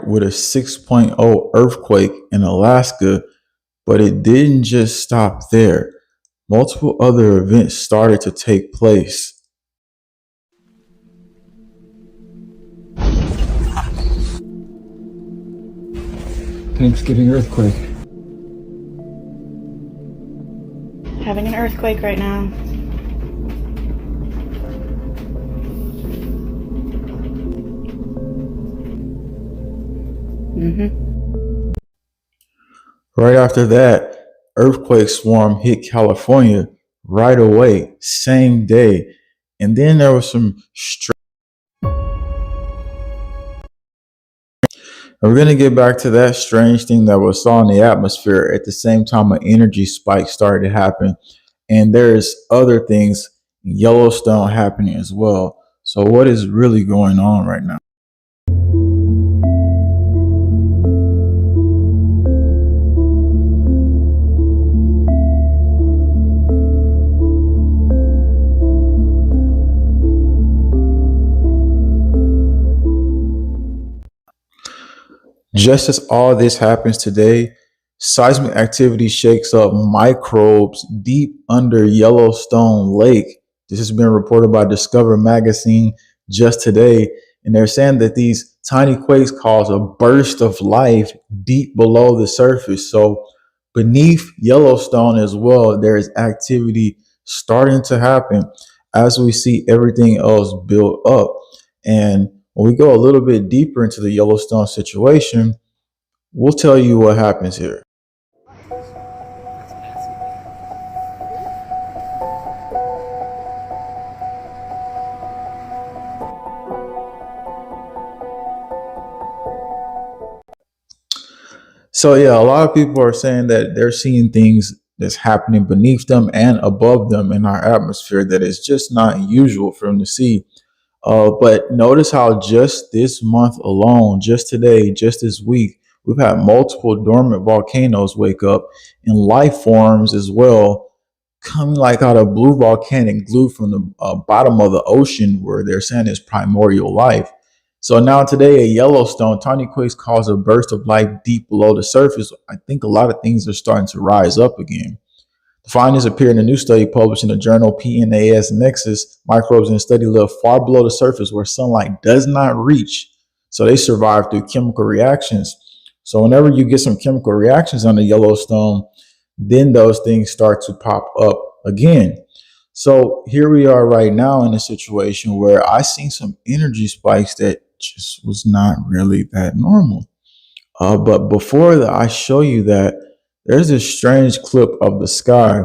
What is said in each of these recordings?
with a 6.0 earthquake in Alaska, but it didn't just stop there. Multiple other events started to take place. Thanksgiving earthquake. Having an earthquake right now. Right after that, earthquake swarm hit California right away, same day. And then there was some we're going to get back to that strange thing that was saw in the atmosphere at the same time an energy spike started to happen. And there's other things in Yellowstone happening as well. So what is really going on right now? Just as all this happens today, seismic activity shakes up microbes deep under Yellowstone Lake. This has been reported by Discover Magazine just today. And they're saying that these tiny quakes cause a burst of life deep below the surface. So beneath Yellowstone as well, there is activity starting to happen as we see everything else build up. And when we go a little bit deeper into the Yellowstone situation, we'll tell you what happens here. So yeah, a lot of people are saying that they're seeing things that's happening beneath them and above them in our atmosphere that is just not usual for them to see. But notice how just this month alone, just today, just this week, we've had multiple dormant volcanoes wake up and life forms as well coming like out of blue volcanic glue from the bottom of the ocean where they're saying is primordial life. So now today at Yellowstone, tiny quakes cause a burst of life deep below the surface. I think a lot of things are starting to rise up again. The findings appear in a new study published in the journal PNAS Nexus. Microbes in the study live far below the surface where sunlight does not reach. So they survive through chemical reactions. So whenever you get some chemical reactions on the Yellowstone, then those things start to pop up again. So here we are right now in a situation where I seen some energy spikes that just was not really that normal. But before that, I show you that there's this strange clip of the sky,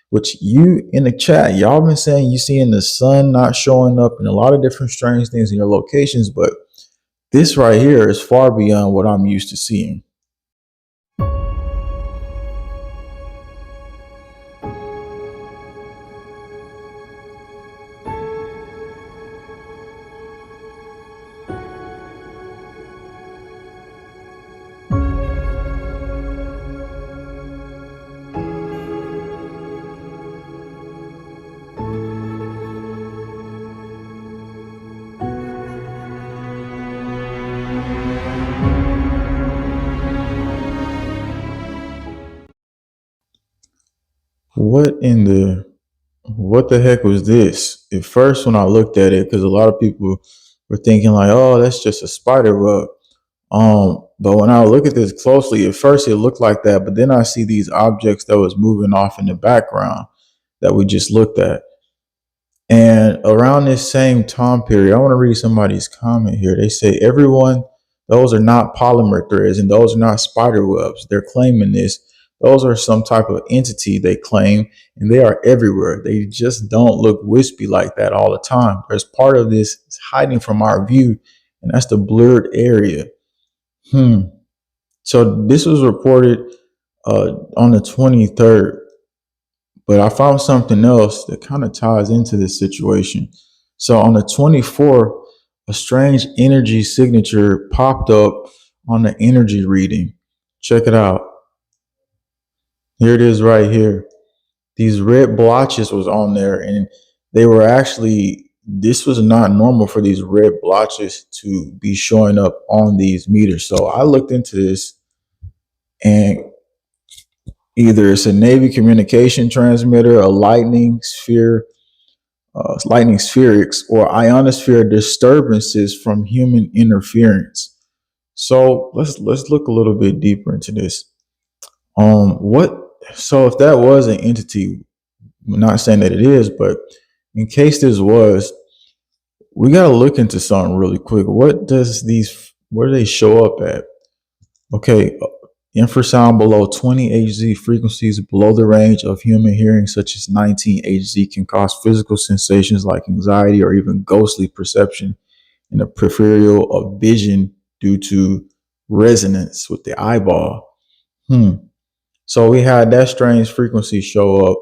which you in the chat, y'all been saying you seeing the sun not showing up and a lot of different strange things in your locations, but this right here is far beyond what I'm used to seeing. What the heck was this? At first, when I looked at it, because a lot of people were thinking like, "Oh, that's just a spider web." But when I look at this closely, at first it looked like that, but then I see these objects that was moving off in the background that we just looked at. And around this same time period, I want to read somebody's comment here. They say, "Everyone, those are not polymer threads and those are not spider webs. They're claiming this. Those are some type of entity they claim, and they are everywhere. They just don't look wispy like that all the time. There's part of this is hiding from our view, and that's the blurred area." So this was reported on the 23rd, but I found something else that kind of ties into this situation. So on the 24th, a strange energy signature popped up on the energy reading. Check it out. Here it is right here. These red blotches was on there, and they were actually this was not normal for these red blotches to be showing up on these meters. So I looked into this, and either it's a Navy communication transmitter, a lightning spherics, or ionosphere disturbances from human interference. So let's look a little bit deeper into this. What? So if that was an entity, I'm not saying that it is, but in case this was, we got to look into something really quick. Where do they show up at? Okay, infrasound below 20 Hz frequencies below the range of human hearing, such as 19 Hz, can cause physical sensations like anxiety or even ghostly perception in the peripheral of vision due to resonance with the eyeball. So we had that strange frequency show up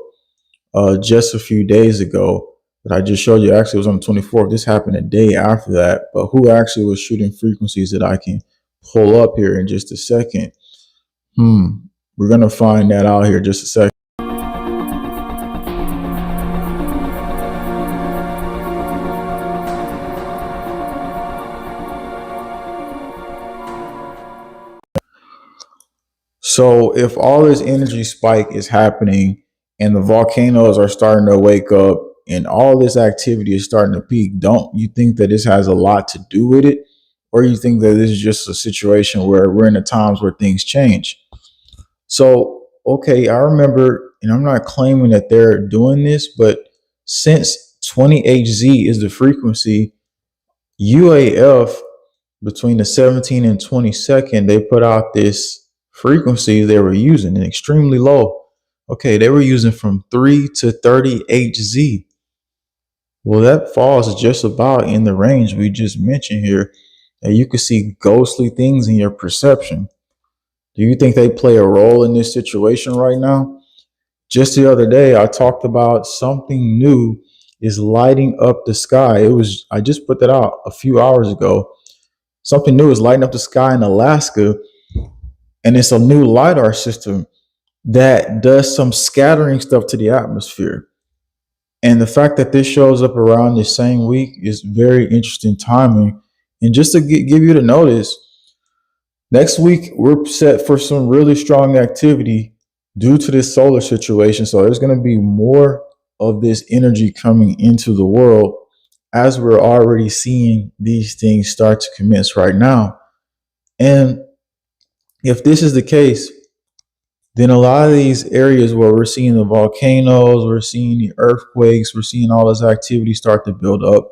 just a few days ago that I just showed you. Actually, it was on the 24th. This happened a day after that. But who actually was shooting frequencies that I can pull up here in just a second? We're going to find that out here in just a second. So if all this energy spike is happening and the volcanoes are starting to wake up and all this activity is starting to peak, don't you think that this has a lot to do with it? Or you think that this is just a situation where we're in the times where things change? So, okay, I remember, and I'm not claiming that they're doing this, but since 20HZ is the frequency, UAF between the 17 and 22nd, they put out this frequency they were using, and extremely low. Okay, they were using from 3 to 30 HZ. Well, that falls just about in the range we just mentioned here. And you can see ghostly things in your perception. Do you think they play a role in this situation right now? Just the other day, I talked about something new is lighting up the sky. I just put that out a few hours ago. Something new is lighting up the sky in Alaska, and it's a new LiDAR system that does some scattering stuff to the atmosphere. And the fact that this shows up around the same week is very interesting timing. And just to give you the notice, next week we're set for some really strong activity due to this solar situation. So there's going to be more of this energy coming into the world, as we're already seeing these things start to commence right now. And if this is the case, then a lot of these areas where we're seeing the volcanoes, we're seeing the earthquakes, we're seeing all this activity start to build up,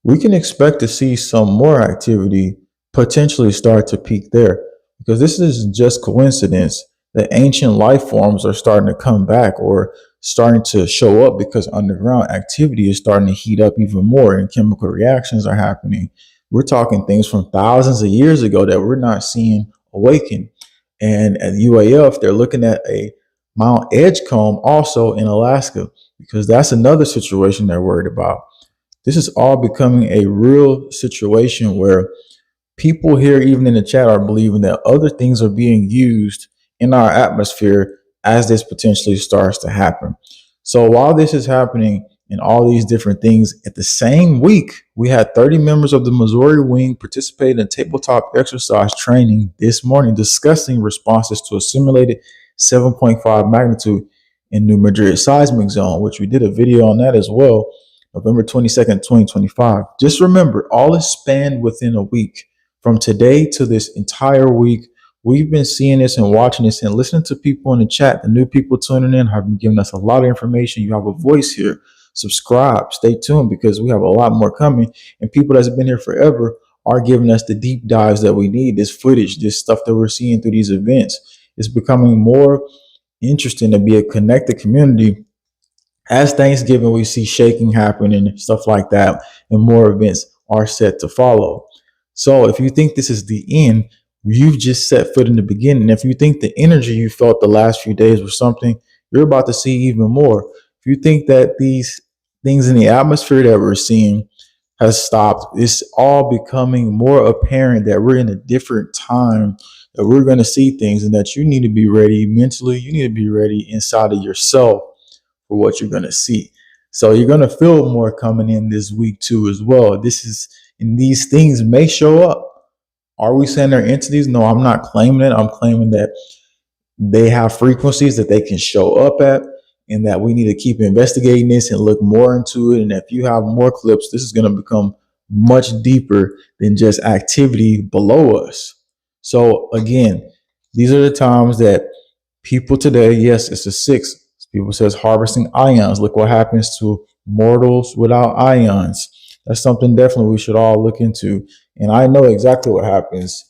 we can expect to see some more activity potentially start to peak there, because this is just coincidence that ancient life forms are starting to come back or starting to show up, because underground activity is starting to heat up even more and chemical reactions are happening. We're talking things from thousands of years ago that we're not seeing awaken. And at UAF, they're looking at a Mount Edgecombe also in Alaska, because that's another situation they're worried about. This is all becoming a real situation where people here, even in the chat, are believing that other things are being used in our atmosphere as this potentially starts to happen. So while this is happening and all these different things, at the same week, we had 30 members of the Missouri Wing participate in tabletop exercise training this morning, discussing responses to a simulated 7.5 magnitude in New Madrid seismic zone, which we did a video on that as well, November 22nd, 2025. Just remember, all is spanned within a week. From today to this entire week, we've been seeing this and watching this and listening to people in the chat. The new people tuning in have been giving us a lot of information. You have a voice here. Subscribe, stay tuned, because we have a lot more coming. And people that's been here forever are giving us the deep dives that we need. This footage, this stuff that we're seeing through these events, is becoming more interesting to be a connected community. As Thanksgiving, we see shaking happening and stuff like that, and more events are set to follow. So if you think this is the end, you've just set foot in the beginning. If you think the energy you felt the last few days was something, you're about to see even more. If you think that these things in the atmosphere that we're seeing has stopped, it's all becoming more apparent that we're in a different time, that we're going to see things, and that you need to be ready mentally. You need to be ready inside of yourself for what you're going to see. So you're going to feel more coming in this week too as well. And these things may show up. Are we saying they're entities? No, I'm not claiming it. I'm claiming that they have frequencies that they can show up at, and that we need to keep investigating this and look more into it. And if you have more clips, this is going to become much deeper than just activity below us. So again, these are the times that people today, yes, it's a six. People says harvesting ions. Look what happens to mortals without ions. That's something definitely we should all look into. And I know exactly what happens.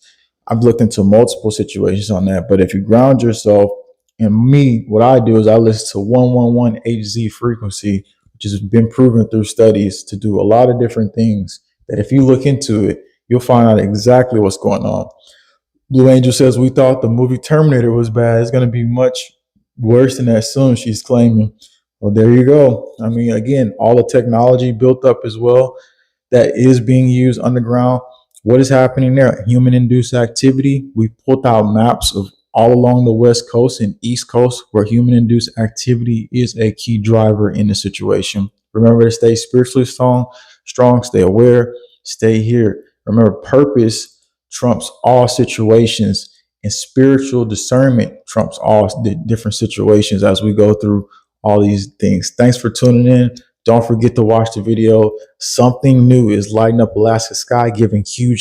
I've looked into multiple situations on that. But if you ground yourself, and me, what I do is I listen to 111 Hz frequency, which has been proven through studies to do a lot of different things. That if you look into it, you'll find out exactly what's going on. Blue Angel says, we thought the movie Terminator was bad. It's going to be much worse than that soon, she's claiming. Well, there you go. I mean, again, all the technology built up as well that is being used underground. What is happening there? Human induced activity. We pulled out maps of all along the West Coast and East Coast where human induced activity is a key driver in the situation. Remember to stay spiritually strong, stay aware, stay here. Remember, purpose trumps all situations, and spiritual discernment trumps all different situations as we go through all these things. Thanks for tuning in. Don't forget to watch the video. Something new is lighting up Alaska sky, giving huge